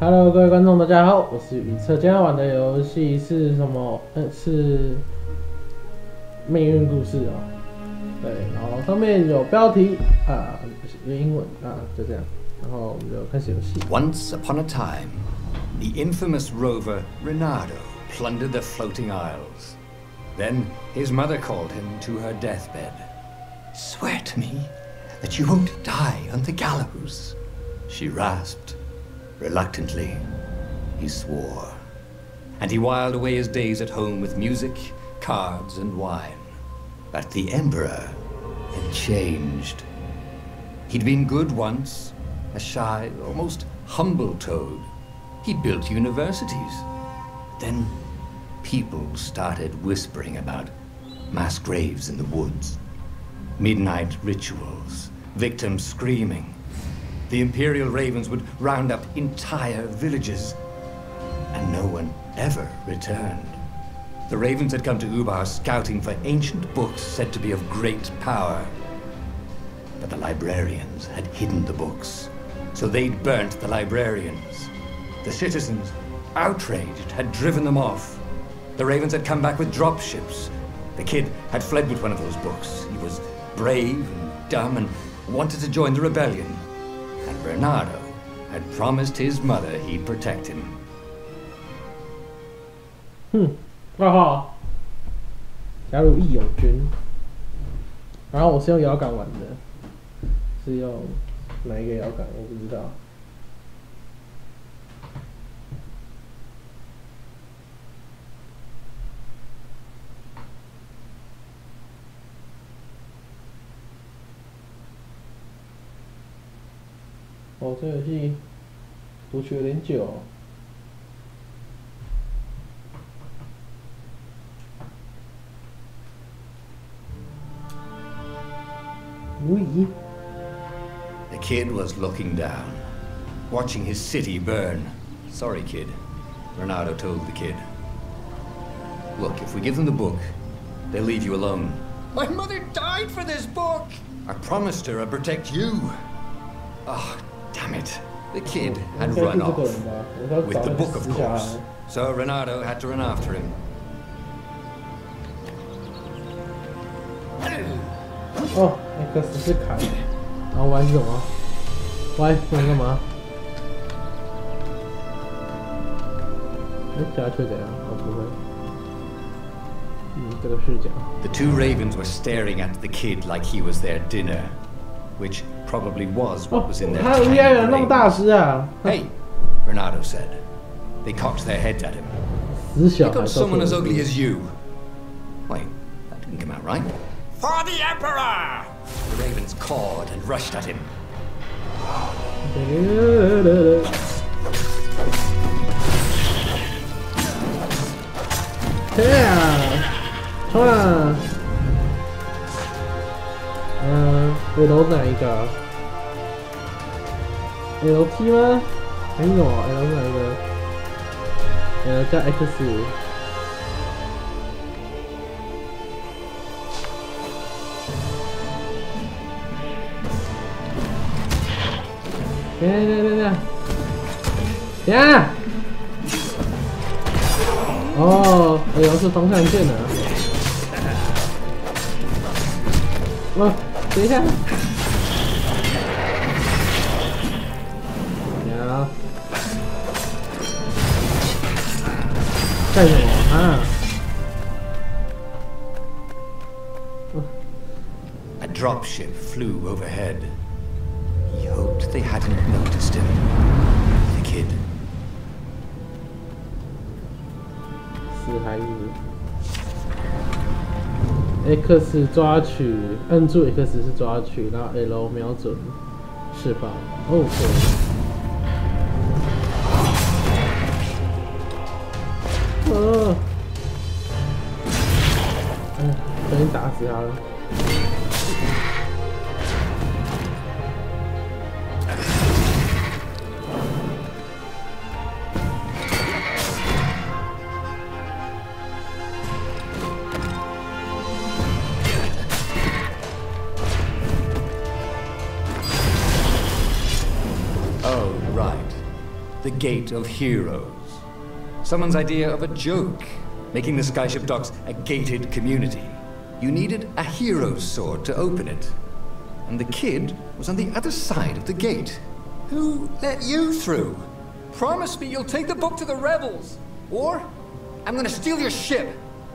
Hello， 各位观众，大家好，我是宇测。今天玩的游戏是什么？是命运故事哦。对，然后上面有标题啊，有英文啊，就这样。然后我们就开始游戏。Once upon a time, the infamous rover Reynardo plundered the floating isles. Then his mother called him to her deathbed. "Swear to me that you won't die on the gallows," she rasped. Reluctantly, he swore. And he whiled away his days at home with music, cards, and wine. But the Emperor had changed. He'd been good once, a shy, almost humble toad. He'd built universities. Then people started whispering about mass graves in the woods, midnight rituals, victims screaming. The Imperial Ravens would round up entire villages, and no one ever returned. The Ravens had come to Ubar scouting for ancient books said to be of great power. But the librarians had hidden the books, so they'd burnt the librarians. The citizens, outraged, had driven them off. The Ravens had come back with dropships. The kid had fled with one of those books. He was brave and dumb and wanted to join the rebellion. And Reynardo had promised his mother he'd protect him. 2号加入义勇军。然后我是用摇杆玩的，是用哪一个摇杆我不知道。哦，这游戏读取有点久哦。The kid was looking down, watching his city burn. "Sorry, kid," Reynardo told the kid. "Look, if we give them the book, they'll leave you alone." "My mother died for this book!" "I promised her I'd protect you." "Oh, damn it." The kid had run off, with the book of course, so Reynardo had to run after him. 哦，那个是砍，然后玩什么？玩干嘛？加球怎样？我不会。这个视角。The two ravens were staring at the kid like he was their dinner, which probably was what was in their tiny brain. "Hey," Reynardo said. They cocked their heads at him. "Here comes someone as ugly as you." Wait, that didn't come out right. "For the Emperor!" The ravens cawed and rushed at him.冲啊！L 哪一个？LT 吗？还有啊 ，L 哪一个？L 加 X。等下！哦，L 是方向键的。等一下。干什么啊？A dropship flew overhead. He hoped they hadn't noticed him. The kid. 死孩子。X 抓取，摁住 X 是抓取，然后 L 瞄准释放。哦，不小心打死他了。Oh, right. The gate of heroes. Someone's idea of a joke, making the skyship docks a gated community. You needed a hero's sword to open it. And the kid was on the other side of the gate. Who let you through? Promise me you'll take the book to the rebels, or I'm gonna steal your ship.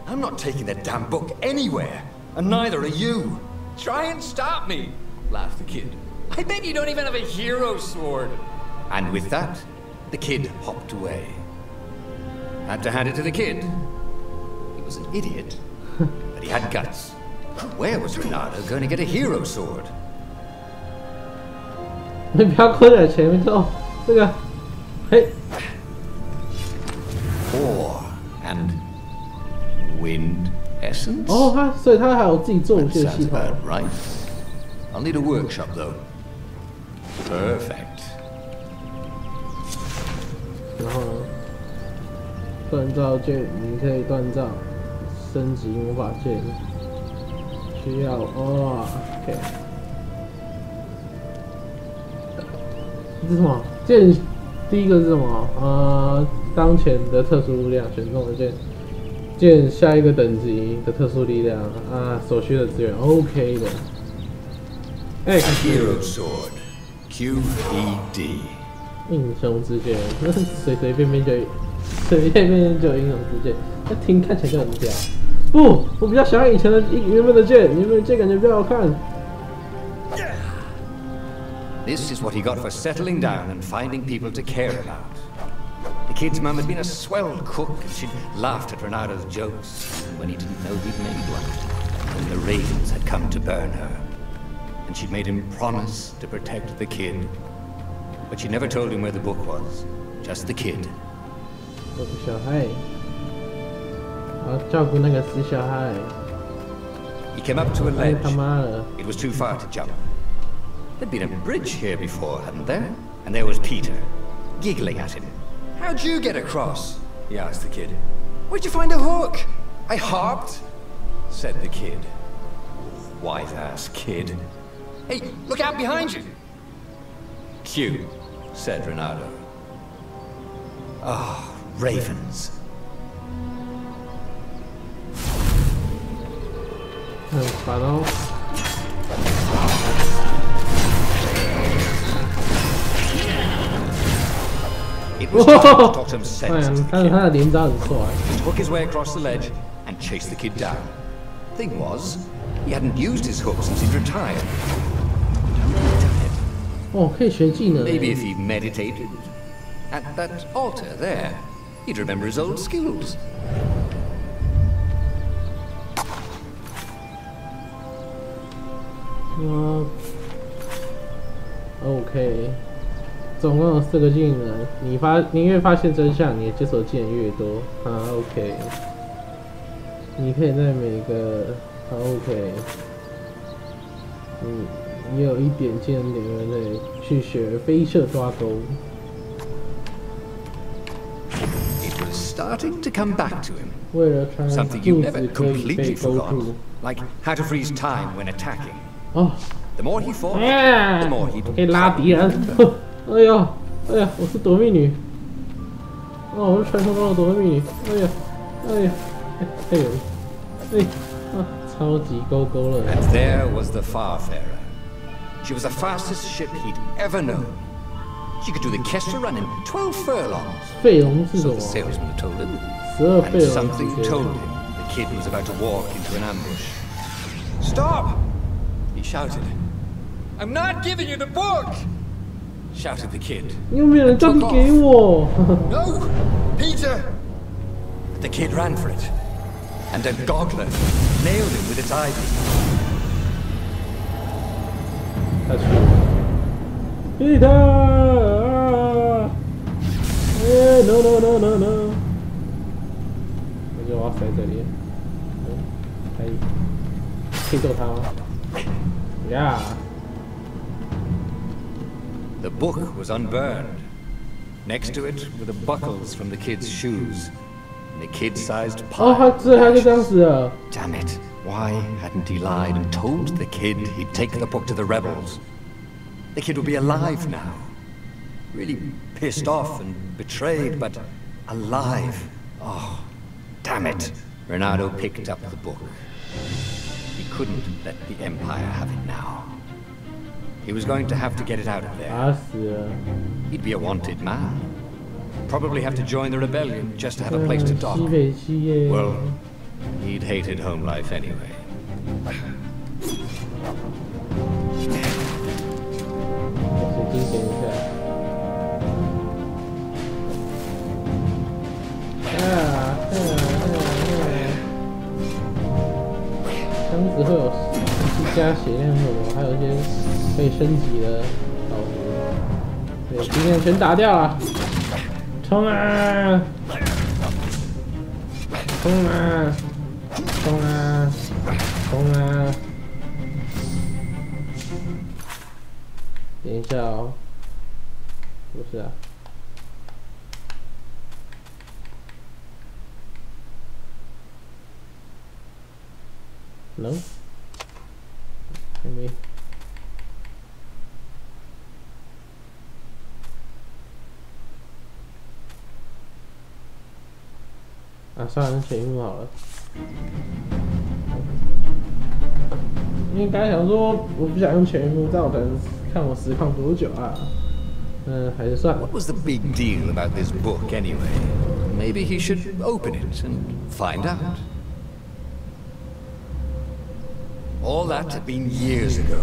I'm not taking that damn book anywhere, and neither are you. Try and stop me, laughed the kid. I bet you don't even have a hero sword. And with that, the kid hopped away. Had to hand it to the kid. He was an idiot, but he had guts. Where was Renato going to get a hero sword? 你不要困在前面哦，这个，嘿。Ore and wind essence. 哦，所以他还有自己做武器的系统。 Right. I'll need a workshop though. Perfect. 然后呢，锻造剑，你可以锻造升级魔法剑，需要OK。这是什么剑？第一个是什么？当前的特殊力量选中的剑下一个等级的特殊力量所需的资源 OK 的。Hero sword, QED. 英雄之剑，随便就有英雄之剑，那听看起来就很屌。不，我比较喜欢以前的原本的剑，原本的剑感觉比较好看。 This is what he got for settling down and finding people to care about. The kid's mum had been a swell cook, and she'd laughed at Renato's jokes when he didn't know he'd made one. And the ravens had come to burn her. And she'd made him promise to protect the kid. But she never told him where the book was, just the kid. 我是小孩，我要照顾那个死小孩。 He came up to a ledge. 他妈的！ It was too far to jump. There'd been a bridge here before, hadn't there? And there was Peter, giggling at him. How'd you get across? He asked the kid. Where'd you find a hook? I hopped, said the kid. Wise-ass kid. Hey, look out behind you! Q, said Renato. Ah, ravens. 很烦哦。 It was time to talk some sense into the 他的连招很帅。 He took his way across the ledge and chased the kid down. Thing was, he hadn't used his hook since he'd retired. Oh, 可以学技能。 Maybe if he meditated at that altar there, he'd remember his old skills. OK。 总共有4个技能，你越发现真相，你的解锁技能越多。OK。你可以在每个OK， 你有1点技能点位内去学飞射抓钩。It was starting to come back to him. 为了穿 Something you 柱 never 子可以被 completely 勾 forgot, 住。 like how to freeze time when attacking. 哦， The more he fought, 哎 the more he 可以拉敌人。哎呀，哎呀，我是夺命女。哦，我是传说中的夺命女。哎呀，哎呀，哎呦，哎，超级勾勾了。 And there was the Farfarer. She was the fastest ship he'd ever known. She could do the Kestra run in 12 furlongs. 费龙是什 So 么 the salesman had told him. ？12 And 费龙 something told him the kid was about to walk into an ambush. Stop! He shouted. I'm not giving you the book! Shouted the kid. 你有没有人叫你给我？ No! Peter! But the kid ran for it. And a goggler nailed him with its ivy. 他去，Peter！ No no no no no！ 我就要塞这里，可以揍他吗 ？Yeah。 The book was unburned. Next to it were the buckles from the kid's shoes. And a kid-sized pie. 哦，他就这样死了。 Damn it. Why hadn't he lied and told the kid he'd take the book to the rebels? The kid would be alive now. really pissed off and betrayed, but alive. Oh, damn it. Renato picked up the book. He couldn't let the Empire have it now. He was going to have to get it out of there. He'd be a wanted man. Probably have to join the rebellion just to have a place to dock. Well, he'd hated home life anyway.箱子会有加血量什么，还有一些可以升级的道具。对，今天全打掉了，冲啊！冲啊！冲啊！冲啊！等一下哦，不是啊。能？还没。啊，算了，全幕好了。因为刚才想说，我不想用全幕，这样我才能看我实况多久啊。还是算了。 What was the big deal about this book anyway? Maybe he should open it and find out. All that had been years ago.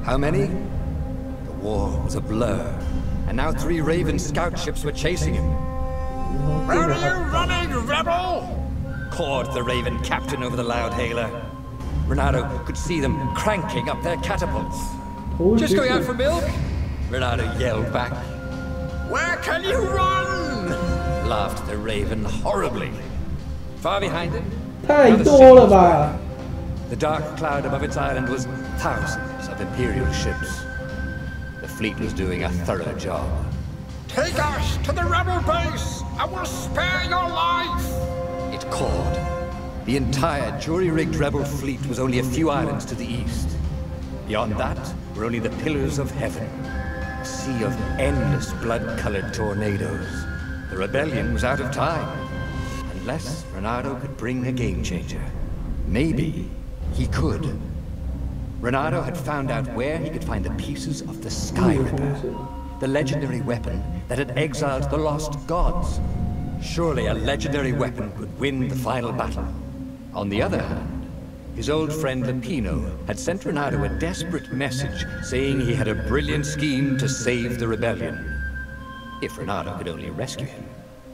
How many? The war was a blur, and now 3 Raven scout ships were chasing him. Where are you running, rebel? Cawed the Raven captain over the loud hailer. Renato could see them cranking up their catapults. Just going out for milk? Renato yelled back. Where can you run? Laughed the Raven horribly. Far behind him, 太多了吧 the dark cloud above its island was thousands of Imperial ships. The fleet was doing a thorough job. Take us to the rebel base! I will spare your life! It called. The entire jury-rigged rebel fleet was only a few islands to the east. Beyond that were only the pillars of heaven. A sea of endless blood-colored tornadoes. The rebellion was out of time. Unless Renato could bring a game-changer. Maybe he could. Renato had found out where he could find the pieces of the Sky Ripper, the legendary weapon that had exiled the lost gods. Surely a legendary weapon could win the final battle. On the other hand, his old friend Lapino had sent Renato a desperate message saying he had a brilliant scheme to save the rebellion. If Renato could only rescue him.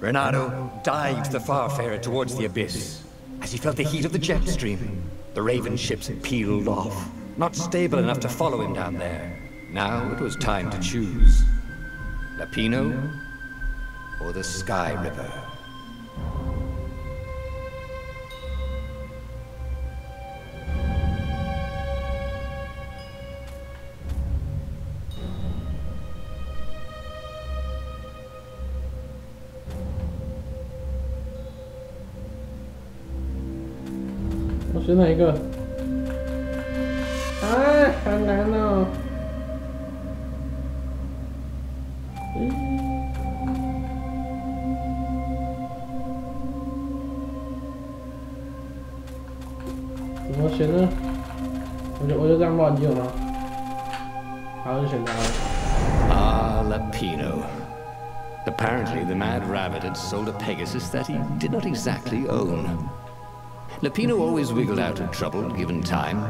Renato dived the Farfarer towards the abyss. As he felt the heat of the jet stream, the Raven ships peeled off, not stable enough to follow him down there. Now it was time to choose. Lapino or the Sky Ripper.我选哪一个？哎，好难哦。怎么选呢？我就这样乱用吗？好，就选它了。Ah, Lapino. Apparently, the Mad Rabbit had sold a Pegasus that he did not exactly own. Lapino always wiggled out of trouble given time,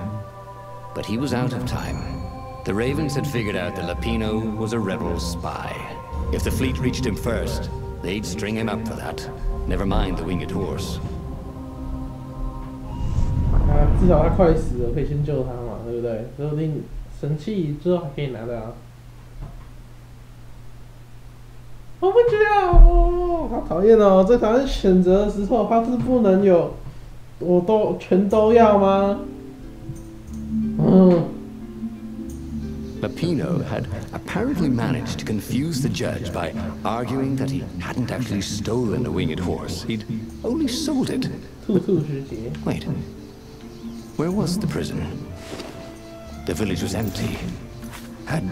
but he was out of time. The Ravens had figured out that Lapino was a rebel spy. If the fleet reached him first, they'd string him up for that. Never mind the winged horse. 至少他快死了，可以先救他嘛，对不对？说不定神器之后还可以拿到啊。我不知道哦，好讨厌哦！最讨厌选择的时候，他是不能有，我都全都要吗？Lapino had apparently managed to confuse the judge by arguing that he hadn't actually stolen a winged horse. He'd only sold it. Wait. Where was the prison? The village was empty. Had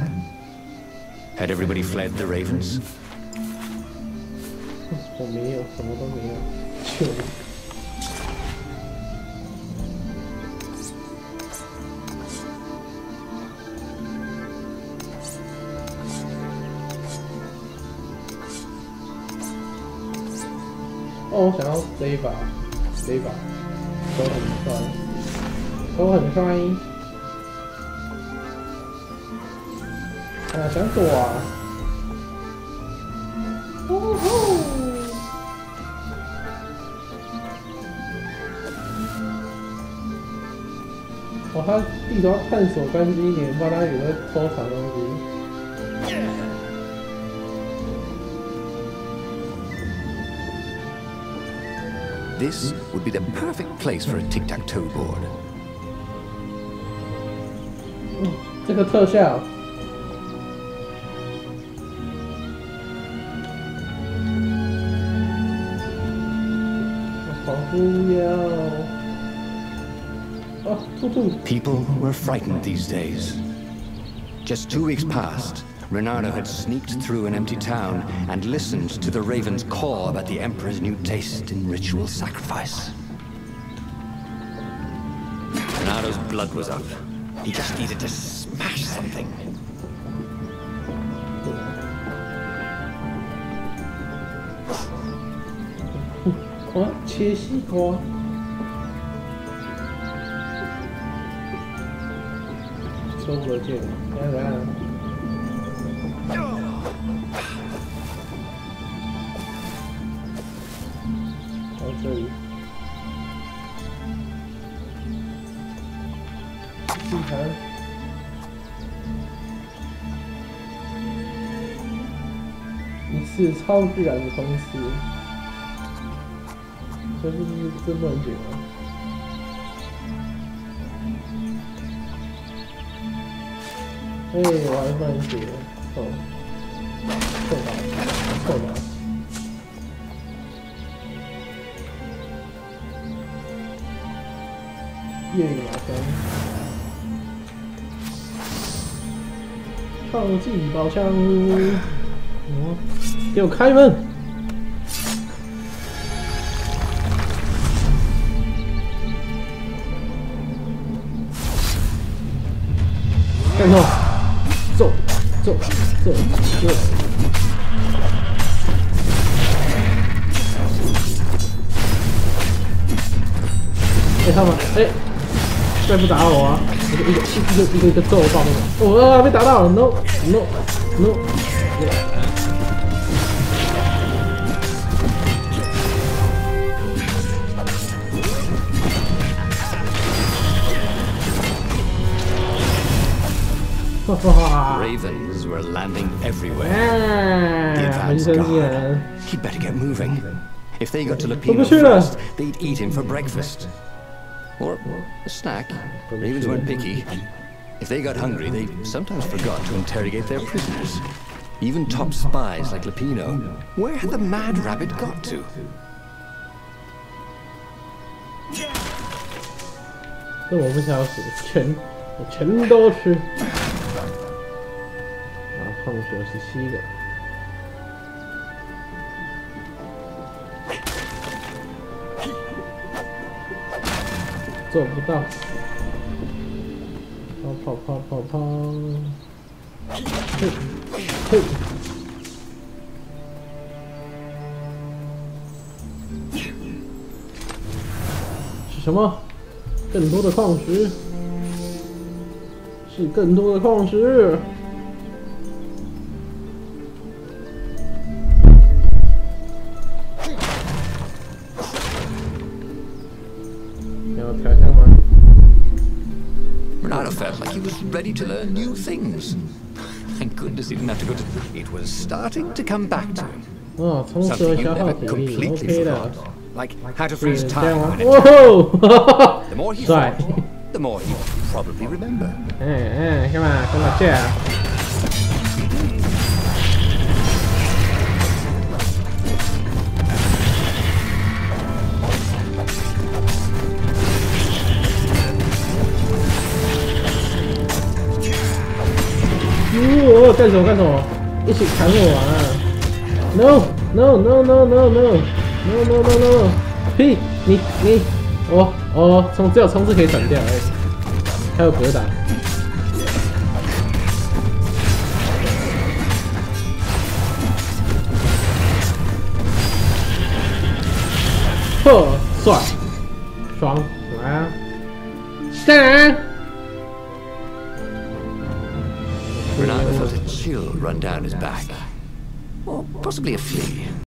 Had everybody fled the ravens? 我没有，什么都没有，就。哦，我想要这一把，手很帅，手很帅。啊，想躲啊！哦吼！哦，他地图要探索干净一点，不然他有在偷藏东西。 This would be the perfect place for a tic-tac-toe board. 这个特效，好不要啊！兔兔。People were frightened these days. Just 2 weeks past, Renato had sneaked through an empty town and listened to the ravens caw about the Emperor's new taste in ritual sacrifice. Renato's blood was up. He just needed to smash something. 啊，切西瓜。收不得劲，来。 这里，地毯，一次超自然的方式，这是不是真不能解吗？哎，我还不能解，错吧。 夜雨马声，放进宝箱。给我开门！干什么？走！哎，他们，哎。 再不打我啊！一个揍爆那个！我被打到了 ！No！ Ravens were landing everywhere. The advance guard. He'd better get moving. If they got to Lupino first, they'd eat him for breakfast. Or a snack. Ravens weren't picky. If they got hungry, they sometimes forgot to interrogate their prisoners. Even top spies like Lupino. Where had the mad rabbit got to? 这我不想死，全都吃。啊，矿石17个。 做不到，跑！嘿！是什么？更多的矿石，是更多的矿石。Renato felt like he was ready to learn new things. Thank goodness he didn't have to go to... It was starting to come back to him. Something he never completely forgot. Like how to freeze time. Whoa! The more he fought, the more he'd probably remember. Come on, yeah. 干什么？一起砍我啊 ！No no no no no no no no no no！ 屁，你只有冲刺可以转掉而已，还有格挡。呵，帅，爽，来啊！干！ Renata felt a chill run down his back. Or possibly a flea.